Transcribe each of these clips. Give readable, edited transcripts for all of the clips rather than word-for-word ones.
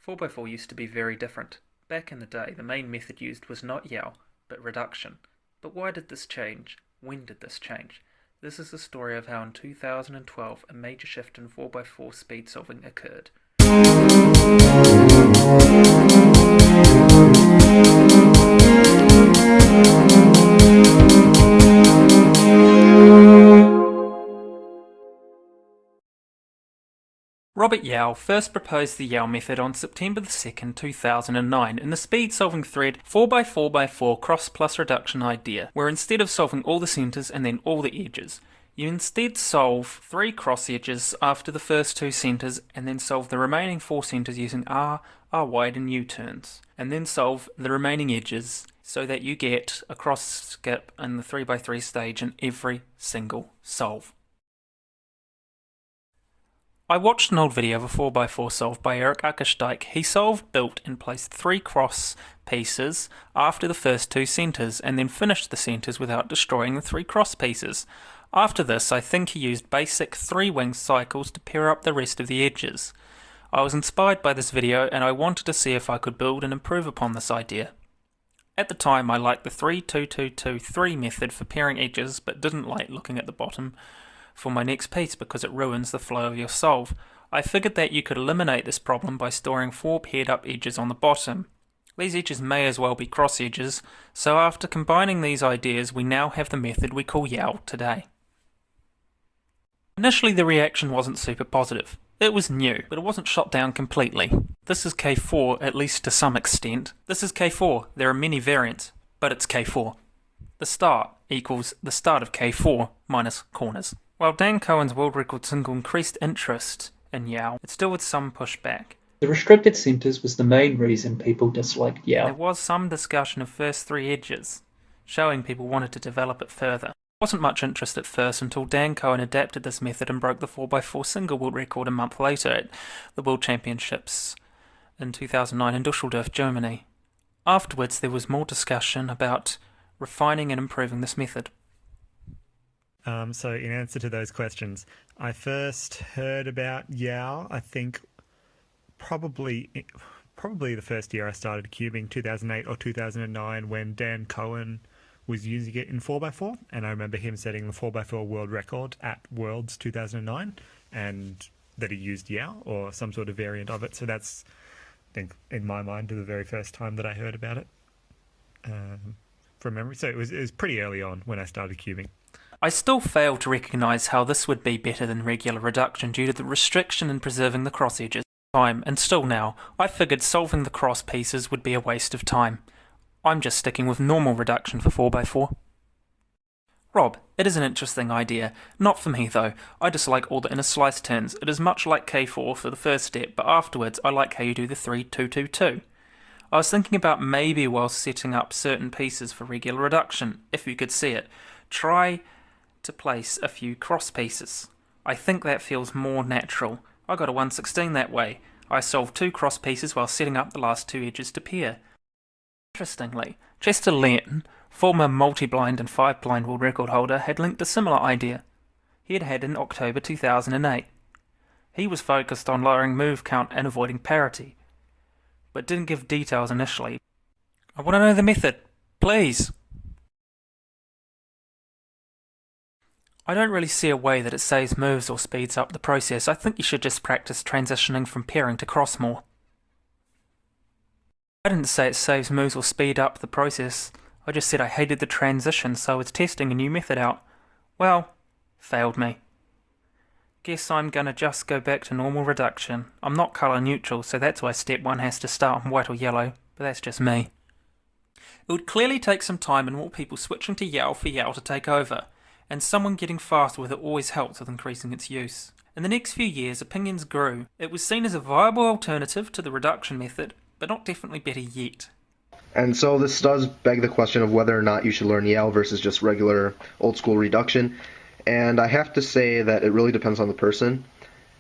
4x4 used to be very different. Back in the day, the main method used was not Yao, but reduction. But why did this change? When did this change? This is the story of how in 2012 a major shift in 4x4 speed solving occurred. Robert Yao first proposed the Yao method on September 2nd, 2009 in the speed-solving thread 4x4x4 cross-plus reduction idea, where instead of solving all the centres and then all the edges, you instead solve 3 cross edges after the first 2 centres and then solve the remaining 4 centres using R, R-wide and U-turns, and then solve the remaining edges so that you get a cross skip in the 3x3 stage in every single solve. I watched an old video of a 4x4 solve by Eric Ackersteig. He solved, built and placed 3 cross pieces after the first 2 centres and then finished the centres without destroying the 3 cross pieces. After this, I think he used basic 3-wing cycles to pair up the rest of the edges. I was inspired by this video and I wanted to see if I could build and improve upon this idea. At the time I liked the 3-2-2-2-3 method for pairing edges but didn't like looking at the bottom for my next piece because it ruins the flow of your solve. I figured that you could eliminate this problem by storing 4 paired up edges on the bottom. These edges may as well be cross edges, so after combining these ideas we now have the method we call Yao today. Initially the reaction wasn't super positive. It was new, but it wasn't shot down completely. This is K4, at least to some extent. This is K4, there are many variants, but it's K4. The start equals the start of K4 minus corners. While Dan Cohen's world record single increased interest in Yao, it still had some pushback. The restricted centres was the main reason people disliked Yao. There was some discussion of first 3 edges, showing people wanted to develop it further. There wasn't much interest at first until Dan Cohen adapted this method and broke the 4x4 single world record a month later at the World Championships in 2009 in Düsseldorf, Germany. Afterwards there was more discussion about refining and improving this method. So in answer to those questions, I first heard about Yao, I think probably the first year I started cubing, 2008 or 2009, when Dan Cohen was using it in 4x4, and I remember him setting the 4x4 world record at Worlds 2009, and that he used Yao or some sort of variant of it. So that's, I think, in my mind, the very first time that I heard about it from memory. So it was pretty early on when I started cubing. I still fail to recognise how this would be better than regular reduction due to the restriction in preserving the cross edges. And still now, I figured solving the cross pieces would be a waste of time. I'm just sticking with normal reduction for 4x4. Rob, it is an interesting idea. Not for me though. I dislike all the inner slice turns. It is much like K4 for the first step, but afterwards I like how you do the 3-2-2-2. I was thinking about maybe while setting up certain pieces for regular reduction, if you could see it, try to place a few cross pieces. I think that feels more natural. I got a 116 that way. I solved 2 cross pieces while setting up the last 2 edges to pair. Interestingly, Chester Layton, former multi-blind and 5-blind world record holder, had linked a similar idea he had had in October 2008. He was focused on lowering move count and avoiding parity, but didn't give details initially. I want to know the method, please. I don't really see a way that it saves moves or speeds up the process. I think you should just practice transitioning from pairing to cross more. I didn't say it saves moves or speed up the process. I just said I hated the transition, so I was testing a new method out. Well, failed me. Guess I'm gonna just go back to normal reduction. I'm not colour neutral, so that's why step 1 has to start on white or yellow, but that's just me. It would clearly take some time and more people switching to Yao for Yao to take over, and someone getting faster with it always helps with increasing its use. In the next few years, opinions grew. It was seen as a viable alternative to the reduction method, but not definitely better yet. And so this does beg the question of whether or not you should learn Yao versus just regular old-school reduction. And I have to say that it really depends on the person.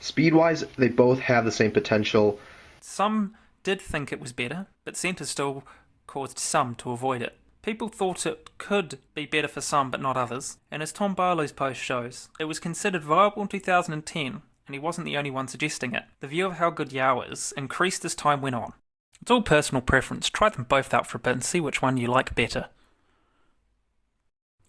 Speed-wise, they both have the same potential. Some did think it was better, but centres still caused some to avoid it. People thought it could be better for some but not others, and as Tom Barlow's post shows, it was considered viable in 2010, and he wasn't the only one suggesting it. The view of how good Yao is increased as time went on. It's all personal preference. Try them both out for a bit and see which one you like better.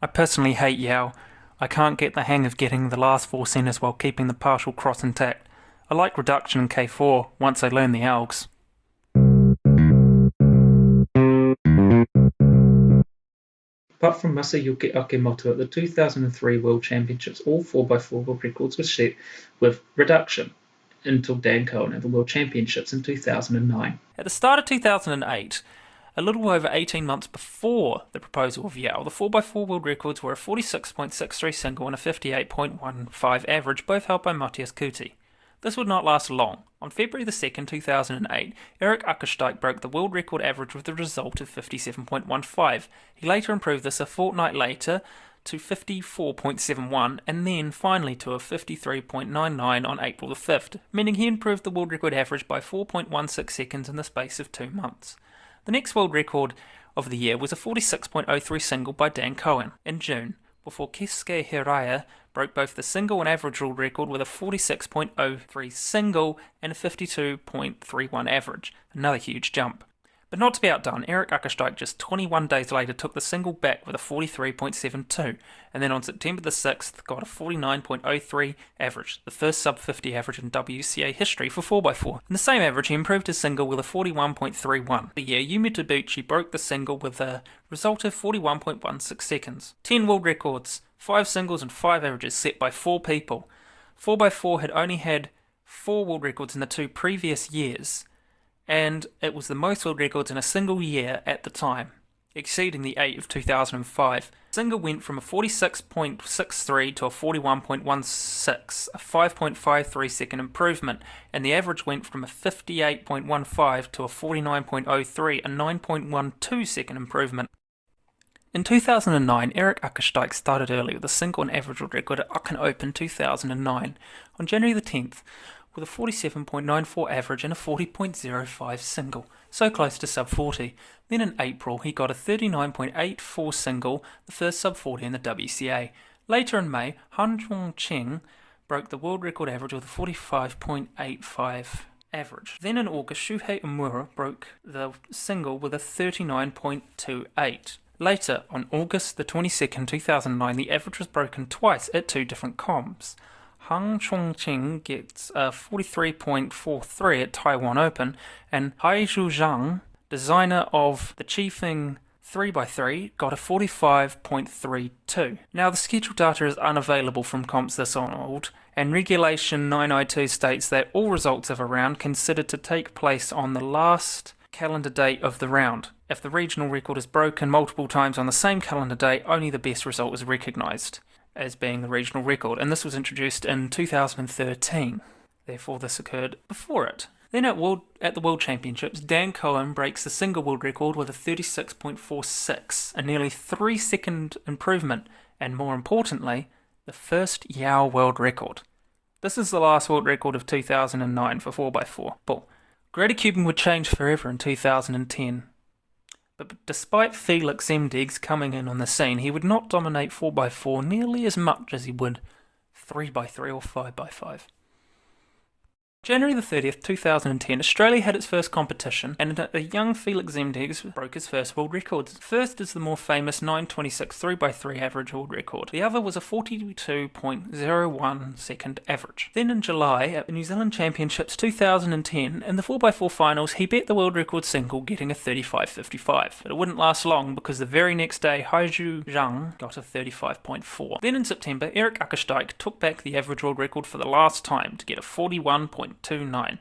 I personally hate Yao. I can't get the hang of getting the last 4 centres while keeping the partial cross intact. I like reduction in K4 once I learn the algs. Apart from Masayuki Akimoto at the 2003 World Championships, all 4x4 world records were set with reduction until Dan Cohen at the World Championships in 2009. At the start of 2008, a little over 18 months before the proposal of Yao, the 4x4 world records were a 46.63 single and a 58.15 average, both held by Matthias Kuti. This would not last long. On February the 2nd, 2008, Erik Ackersteig broke the world record average with a result of 57.15. He later improved this a fortnight later to 54.71 and then finally to a 53.99 on April the 5th, meaning he improved the world record average by 4.16 seconds in the space of 2 months. The next world record of the year was a 46.03 single by Dan Cohen in June, before Keisuke Hiraya broke both the single and average world record with a 46.03 single and a 52.31 average, another huge jump. But not to be outdone, Erik Ackersteig just 21 days later took the single back with a 43.72, and then on September the 6th got a 49.03 average, the first sub-50 average in WCA history for 4x4. In the same average, he improved his single with a 41.31. The year, Yumi Tabuchi broke the single with a result of 41.16 seconds. 10 world records, 5 singles and 5 averages set by 4 people. 4x4 had only had 4 world records in the 2 previous years, and it was the most world records in a single year at the time, exceeding the 8 of 2005. The single went from a 46.63 to a 41.16, a 5.53 second improvement, and the average went from a 58.15 to a 49.03, a 9.12 second improvement. In 2009, Erik Ackersteig started early with a single and average world record at Aachen Open 2009 on January the 10th, with a 47.94 average and a 40.05 single, so close to sub-40. Then in April, he got a 39.84 single, the first sub-40 in the WCA. Later in May, Han Zhongqing broke the world record average with a 45.85 average. Then in August, Shuhei Omura broke the single with a 39.28. Later, on August the 22nd, 2009, the average was broken twice at 2 different comps. Han Chongqing gets a 43.43 at Taiwan Open, and Haizhu Zhang, designer of the Chifeng 3x3, got a 45.32. Now, the schedule data is unavailable from comps this old, and Regulation 992 states that all results of a round considered to take place on the last calendar date of the round. If the regional record is broken multiple times on the same calendar date, only the best result is recognised as being the regional record, and this was introduced in 2013. Therefore, this occurred before it. Then at the World Championships, Dan Cohen breaks the single world record with a 36.46, a nearly 3-second improvement, and more importantly, the first Yao world record. This is the last world record of 2009 for 4x4. But greater cubing would change forever in 2010. But despite Felix Zemdegs coming in on the scene, he would not dominate 4x4 nearly as much as he would 3x3 or 5x5. January the 30th, 2010, Australia had its first competition, and a young Felix Zemdegs broke his first world records. First is the more famous 9.26 3x3 average world record. The other was a 42.01 second average. Then in July, at the New Zealand Championships 2010, in the 4x4 finals, he beat the world record single, getting a 35.55. But it wouldn't last long, because the very next day, Haizhu Zhang got a 35.4. Then in September, Erik Ackersteig took back the average world record for the last time to get a 41.29,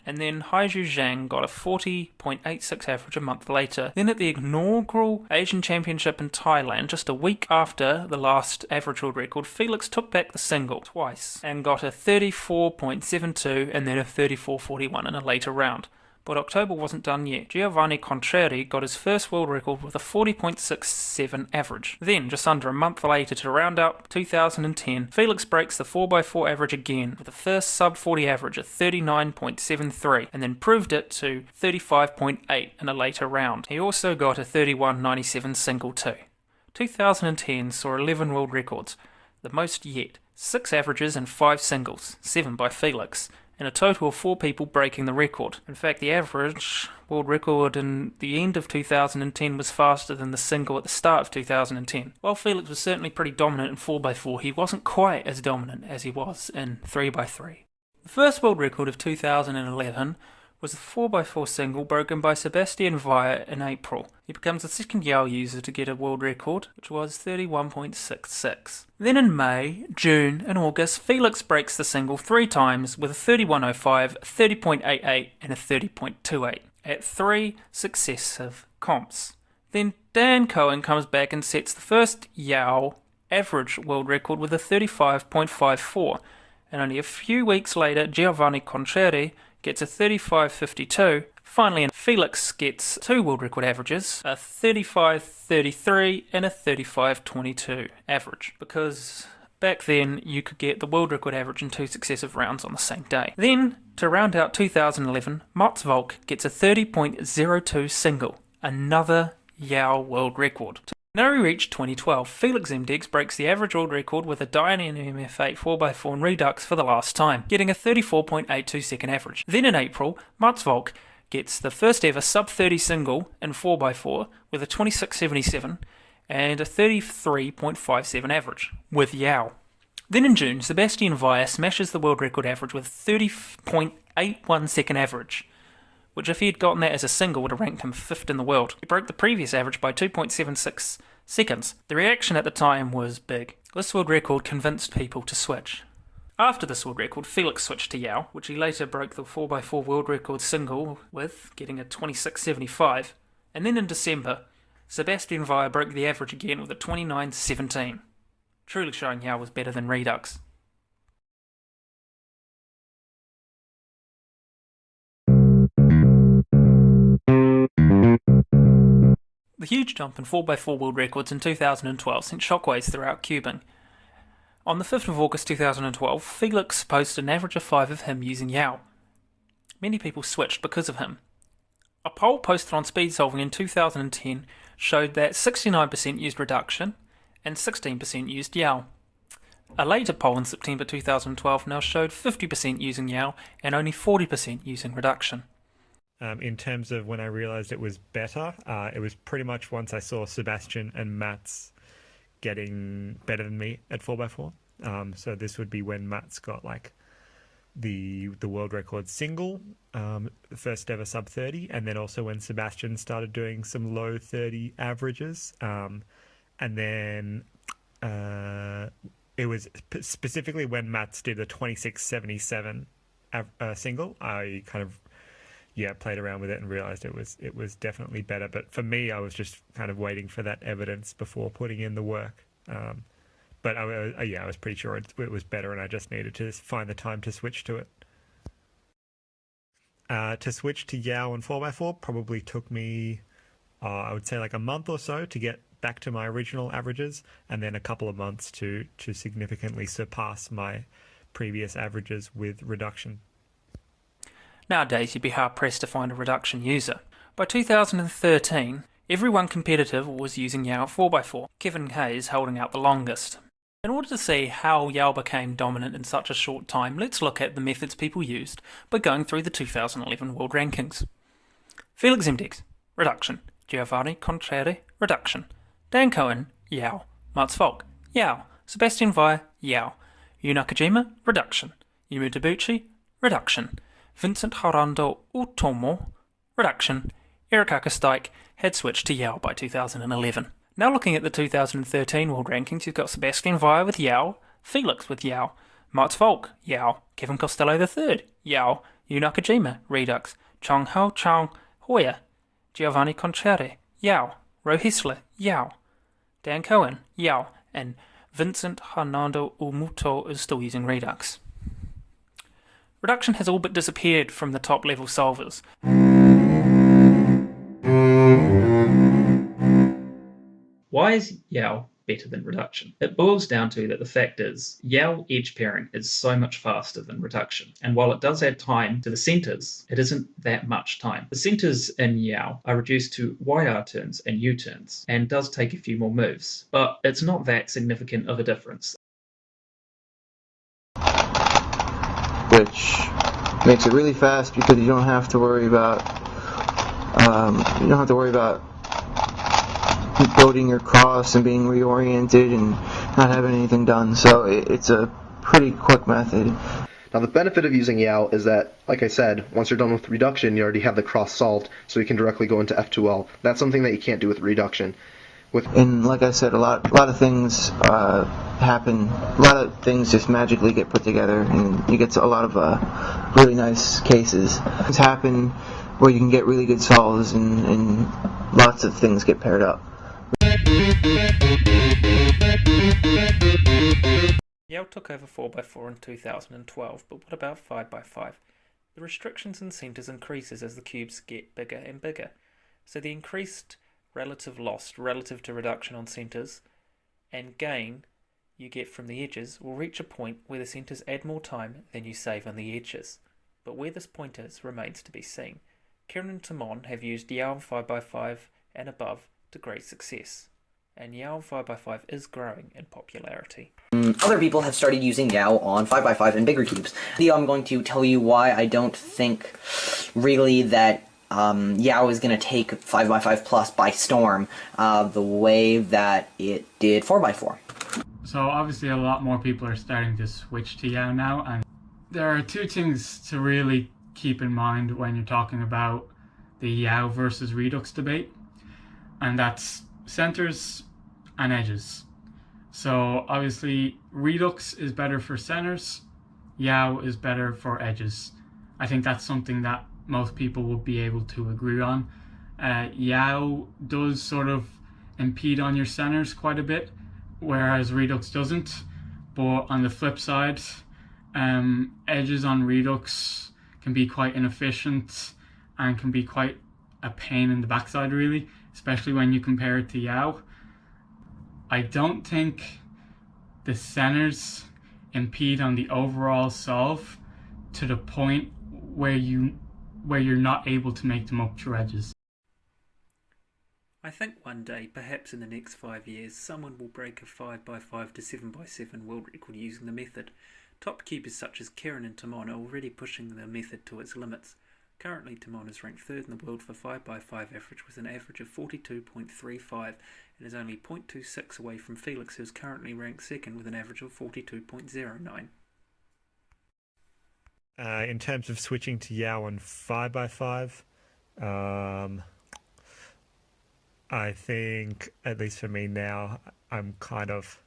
and then Haizhu Zhang got a 40.86 average a month later. Then at the inaugural Asian Championship in Thailand, just a week after the last average world record, Felix took back the single twice and got a 34.72 and then a 34.41 in a later round. But October wasn't done yet. Giovanni Contrari got his first world record with a 40.67 average. Then, just under a month later, to round up 2010, Felix breaks the 4x4 average again with the first sub-40 average at 39.73, and then proved it to 35.8 in a later round. He also got a 31.97 single too. 2010 saw 11 world records, the most yet, 6 averages and 5 singles, 7 by Felix, and a total of 4 people breaking the record. In fact, the average world record in the end of 2010 was faster than the single at the start of 2010. While Felix was certainly pretty dominant in 4x4, he wasn't quite as dominant as he was in 3x3. The first world record of 2011 was the 4x4 single broken by Sebastian Weyer in April. He becomes the second Yale user to get a world record, which was 31.66. Then in May, June and August, Felix breaks the single 3 times with a 31.05, 30.88 and a 30.28 at 3 successive comps. Then Dan Cohen comes back and sets the first Yale average world record with a 35.54, and only a few weeks later Giovanni Concheri gets a 35.52. Finally, Felix gets 2 world record averages, a 35.33 and a 35.22 average, because back then you could get the world record average in 2 successive rounds on the same day. Then, to round out 2011, Mats Volk gets a 30.02 single, another Yale world record. Now we reach 2012. Felix Mdeggs breaks the average world record with a Diane MF8 4x4 in Redux for the last time, getting a 34.82 second average. Then in April, Mats Volk gets the first ever sub-30 single in 4x4 with a 26.77 and a 33.57 average with Yao. Then in June, Sebastian Weyer smashes the world record average with 30.81 second average, which if he had gotten that as a single would have ranked him 5th in the world. He broke the previous average by 2.76 seconds. The reaction at the time was big. This world record convinced people to switch. After this world record, Felix switched to Yao, which he later broke the 4x4 world record single with, getting a 26.75. And then in December, Sebastian Weyer broke the average again with a 29.17, truly showing Yao was better than Redux. The huge jump in 4x4 world records in 2012 sent shockwaves throughout cubing. On the 5th of August 2012, Felix posted an average of 5 of him using Yao. Many people switched because of him. A poll posted on Speed Solving in 2010 showed that 69% used reduction and 16% used Yao. A later poll in September 2012 now showed 50% using Yao and only 40% using reduction. In terms of when I realized it was better, it was pretty much once I saw Sebastian and Mats getting better than me at 4x4. So this would be when Mats got like the world record single, the first ever sub 30, and then also when Sebastian started doing some low 30 averages. And then it was specifically when Mats did the 26.77 single, I kind of played around with it and realized it was definitely better. But for me, I was just kind of waiting for that evidence before putting in the work. But I was pretty sure it was better, and I just needed to find the time to switch to it. To switch to Yao and 4x4 probably took me, I would say like a month or so to get back to my original averages, and then a couple of months to significantly surpass my previous averages with reduction. Nowadays, you'd be hard-pressed to find a reduction user. By 2013, everyone competitive was using Yao 4x4, Kevin Hayes holding out the longest. In order to see how Yao became dominant in such a short time, let's look at the methods people used by going through the 2011 world rankings. Felix Mdeggs, reduction. Giovanni Concheri, reduction. Dan Cohen, Yao. Mats Volk, Yao. Sebastian Weyer, Yao. Yu Nakajima, reduction. Yumi Tabuchi, reduction. Vincent Harando Utomo, reduction. Eric Akastike had switched to Yao by 2011. Now looking at the 2013 world rankings, you've got Sebastian Weyer with Yao, Felix with Yao, Mats Volk, Yao, Kevin Costello III, Yao, Yu Nakajima, Redux, Chong Hao Chang, Hoya, Giovanni Concheri, Yao, Ro Hessler, Yao, Dan Cohen, Yao, and Vincent Hernando Umuto is still using Redux. Reduction has all but disappeared from the top level solvers. Why is Yao better than reduction? It boils down to that the fact is Yao edge pairing is so much faster than reduction, and while it does add time to the centers, it isn't that much time. The centers in Yao are reduced to YR turns and U turns, and does take a few more moves, but it's not that significant of a difference. which makes it really fast because you don't have to worry about building your cross and being reoriented and not having anything done. So it's a pretty quick method. Now the benefit of using Yao is that, like I said, once you're done with reduction, you already have the cross solved, so you can directly go into F2L. That's something that you can't do with reduction. And like I said, a lot of things happen. A lot of things just magically get put together, and you get a lot of really nice cases. Things happen where you can get really good solves, and lots of things get paired up. Yale took over 4x4 in 2012, but what about 5x5? The restrictions and centres increases as the cubes get bigger and bigger, so the increased relative loss relative to reduction on centres and gain you get from the edges will reach a point where the centres add more time than you save on the edges. But where this point is remains to be seen. Kieran and Timon have used Yale 5x5 and above to great success, and Yao 5x5 is growing in popularity. Other people have started using Yao on 5x5 and bigger cubes. I'm going to tell you why I don't think really that Yao is going to take 5x5 plus by storm the way that it did 4x4. So obviously a lot more people are starting to switch to Yao now, and there are two things to really keep in mind when you're talking about the Yao versus Redux debate, and that's centers and edges. So obviously Redux is better for centers, Yao is better for edges. I think that's something that most people will be able to agree on. Yao does sort of impede on your centers quite a bit, whereas Redux doesn't. But on the flip side, edges on Redux can be quite inefficient and can be quite a pain in the backside, really, especially when you compare it to Yao. I don't think the centers impede on the overall solve to the point where you're not able to make them up to edges. I think one day, perhaps in the next 5 years, someone will break a 5x5 to 7x7 world record using the method. Top cubers such as Kieran and Timon are already pushing the method to its limits. Currently, Timon is ranked third in the world for 5x5 average with an average of 42.35 and is only 0.26 away from Felix, who is currently ranked second with an average of 42.09. In terms of switching to Yao on 5x5, I think, at least for me now, I'm kind of...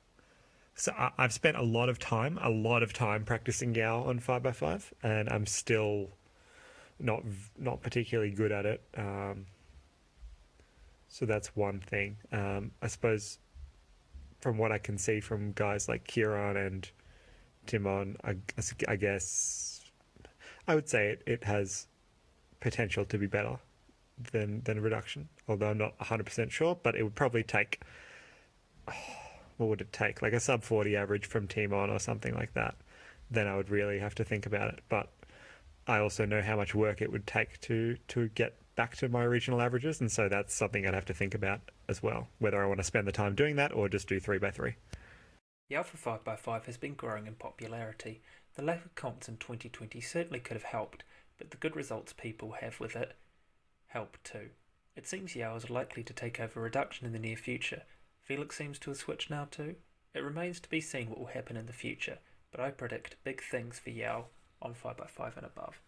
So I've spent a lot of time practicing Yao on 5x5, and I'm still not particularly good at it. So that's one thing. I suppose from what I can see from guys like Kieran and Timon, I guess I would say it has potential to be better than reduction, although I'm not 100% sure, but it would probably take, what would it take? Like a sub 40 average from Timon or something like that. Then I would really have to think about it. But I also know how much work it would take to get back to my original averages, and so that's something I'd have to think about as well, whether I want to spend the time doing that or just do 3x3. Yao for 5x5 has been growing in popularity. The lack of comps in 2020 certainly could have helped, but the good results people have with it help too. It seems Yao is likely to take over reduction in the near future. Felix seems to have switched now too. It remains to be seen what will happen in the future, but I predict big things for Yao on 5x5 and above.